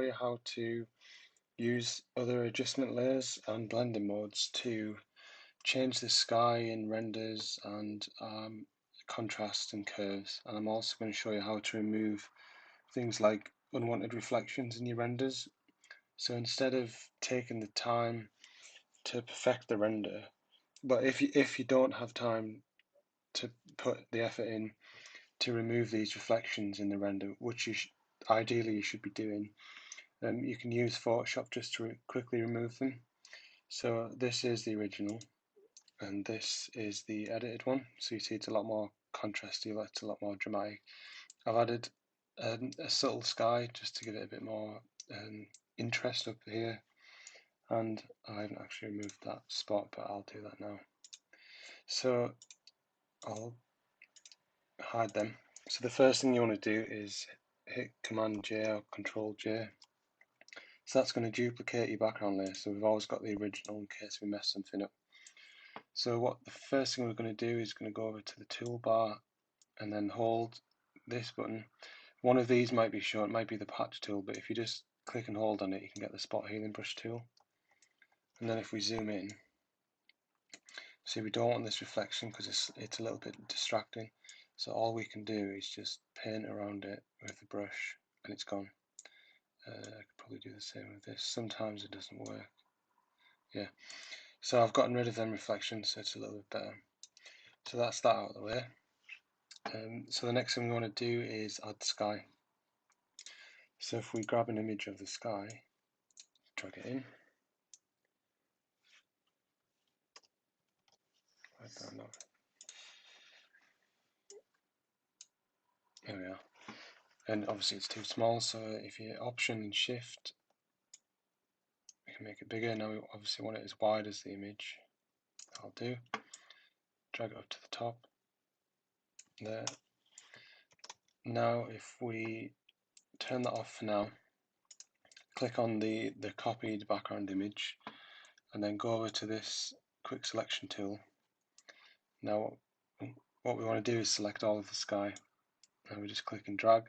you how to use other adjustment layers and blending modes to change the sky in renders and contrast and curves. And I'm also going to show you how to remove things like unwanted reflections in your renders. So instead of taking the time to perfect the render, but if you don't have time to put the effort in to remove these reflections in the render, which ideally you should be doing, you can use Photoshop just to quickly remove them. So this is the original, and this is the edited one. So you see it's a lot more contrasty, it's a lot more dramatic. I've added a subtle sky just to give it a bit more interest up here, and I haven't actually removed that spot, but I'll do that now. So I'll hide them. So the first thing you want to do is hit Command J or Control J. So that's going to duplicate your background layer. So we've always got the original in case we mess something up. So what the first thing we're going to do is going to go over to the toolbar and then hold this button. One of these might be shown, it might be the patch tool, but if you just click and hold on it, you can get the spot healing brush tool. And then if we zoom in, see we don't want this reflection because it's a little bit distracting. So all we can do is just paint around it with the brush and it's gone. I could probably do the same with this. Sometimes it doesn't work. Yeah. So I've gotten rid of them reflections, so it's a little bit better. So that's that out of the way. So the next thing we want to do is add the sky. So if we grab an image of the sky, drag it in, there we are. And obviously it's too small, so if you hit Option and Shift, we can make it bigger. Now we obviously want it as wide as the image. I'll do. Drag it up to the top. There. Now if we turn that off for now, click on the copied background image and then go over to this quick selection tool. Now what we want to do is select all of the sky. And we just click and drag.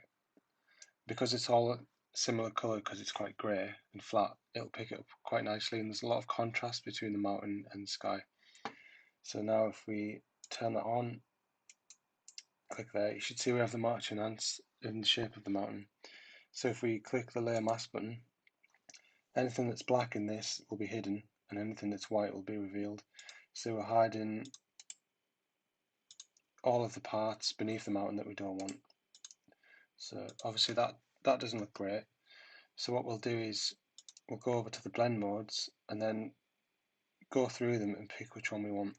Because it's all a similar colour, because it's quite grey and flat, it'll pick it up quite nicely, and there's a lot of contrast between the mountain and the sky. So now if we turn that on, click there, you should see we have the marching ants in the shape of the mountain. So if we click the layer mask button, anything that's black in this will be hidden and anything that's white will be revealed. So we're hiding all of the parts beneath the mountain that we don't want. So obviously that doesn't look great. So what we'll do is we'll go over to the blend modes and then go through them and pick which one we want.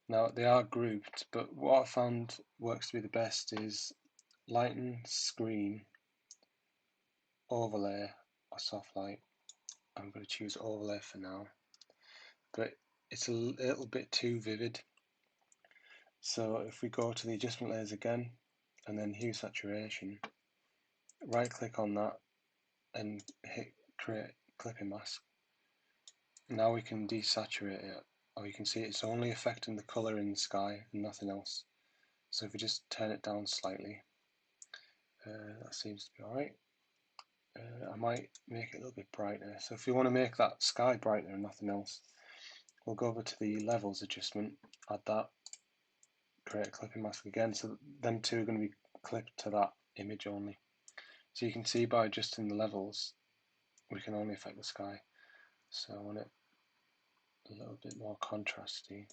Now they are grouped, but what I found works to be the best is lighten, screen, overlay or soft light. I'm going to choose overlay for now, but it's a little bit too vivid. So if we go to the adjustment layers again and then hue saturation, right click on that and hit create clipping mask. Now we can desaturate it, or you can see it's only affecting the colour in the sky and nothing else. So if we just turn it down slightly, that seems to be alright. I might make it a little bit brighter. So if you want to make that sky brighter and nothing else, we'll go over to the levels adjustment, add that, create a clipping mask again. So them two are going to be clipped to that image only. So you can see by adjusting the levels, we can only affect the sky. So I want it a little bit more contrasty.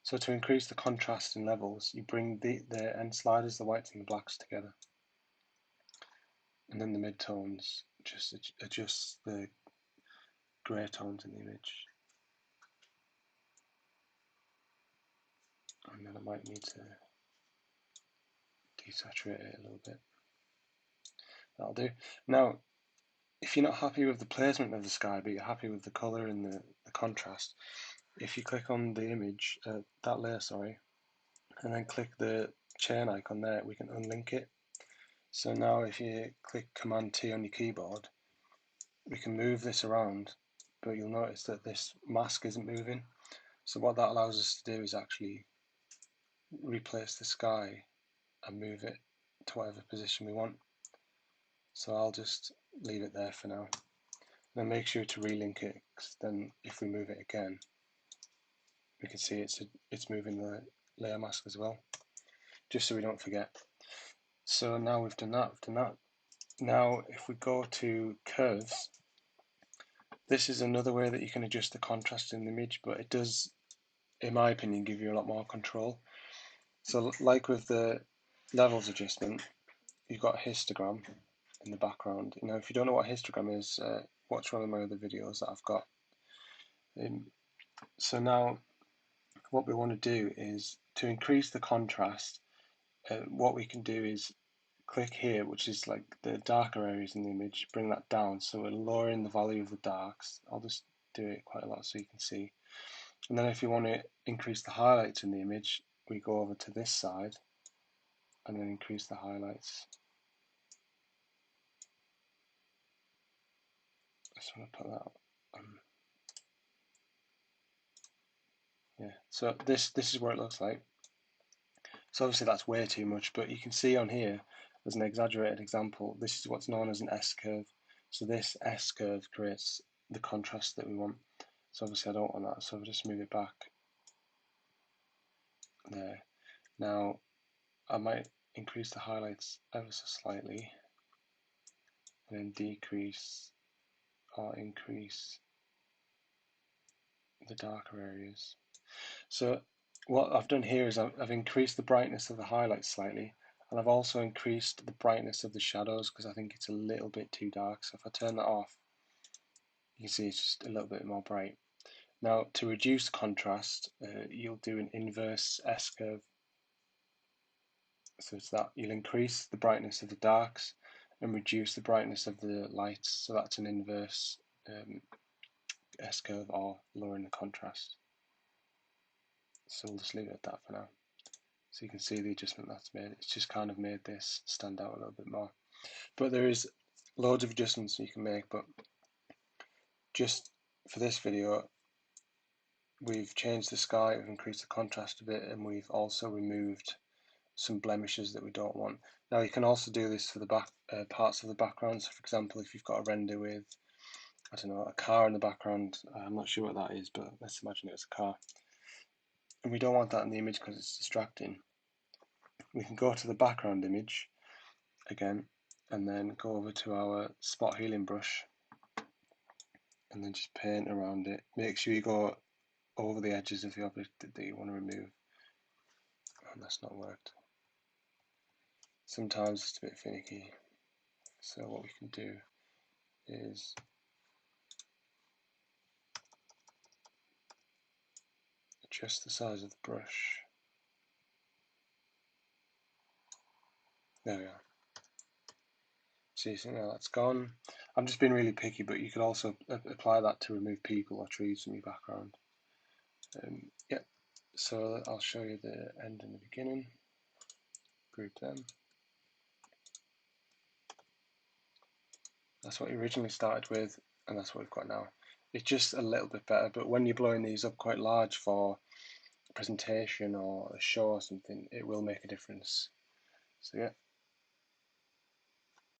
So to increase the contrast in levels, you bring the end sliders, the whites and the blacks together. And then the mid-tones, just adjust the grey tones in the image. And then I might need to desaturate it a little bit. That'll do. Now, if you're not happy with the placement of the sky, but you're happy with the colour and the contrast, if you click on the image, that layer, sorry, and then click the chain icon there, we can unlink it. So now if you click Command T on your keyboard, we can move this around, but you'll notice that this mask isn't moving. So what that allows us to do is actually replace the sky and move it to whatever position we want. So I'll just leave it there for now. Then make sure to relink it, because then if we move it again, we can see it's moving the layer mask as well, just so we don't forget. So now we've done that. Now if we go to curves, this is another way that you can adjust the contrast in the image, but it does, in my opinion, give you a lot more control. So like with the levels adjustment, you've got a histogram in the background. You know, if you don't know what a histogram is, watch one of my other videos that I've got. So now what we want to do is to increase the contrast. What we can do is click here, which is like the darker areas in the image, bring that down, so we're lowering the value of the darks. I'll just do it quite a lot so you can see. And then if you want to increase the highlights in the image, we go over to this side and then increase the highlights. I just want to put that on. Yeah, so this is what it looks like. So obviously that's way too much, but you can see on here, as an exaggerated example, this is what's known as an S-curve. So this S-curve creates the contrast that we want. So obviously I don't want that, so I'll just move it back there. Now I might increase the highlights ever so slightly, and then decrease or increase the darker areas. So what I've done here is I've increased the brightness of the highlights slightly, and I've also increased the brightness of the shadows because I think it's a little bit too dark. So if I turn that off, you can see it's just a little bit more bright. Now to reduce contrast, you'll do an inverse S-curve. So it's that you'll increase the brightness of the darks and reduce the brightness of the lights. So that's an inverse S-curve, or lowering the contrast. So we'll just leave it at that for now. So you can see the adjustment that's made. It's just kind of made this stand out a little bit more. But there is loads of adjustments you can make, but just for this video, we've changed the sky, we've increased the contrast a bit, and we've also removed some blemishes that we don't want. Now you can also do this for the back parts of the background. So for example, if you've got a render with, I don't know, a car in the background, I'm not sure what that is, but let's imagine it's a car, and we don't want that in the image because it's distracting. We can go to the background image again, and then go over to our spot healing brush, and then just paint around it. Make sure you go over the edges of the object that you want to remove. And that's not worked. Sometimes it's a bit finicky. So what we can do is adjust the size of the brush. There we are. See, so now that's gone. I'm just being really picky, but you could also apply that to remove people or trees from your background. Yeah, so I'll show you the end and the beginning. Group them. That's what you originally started with, and that's what we've got now. It's just a little bit better, but when you're blowing these up quite large for a presentation or a show or something, it will make a difference. So yeah.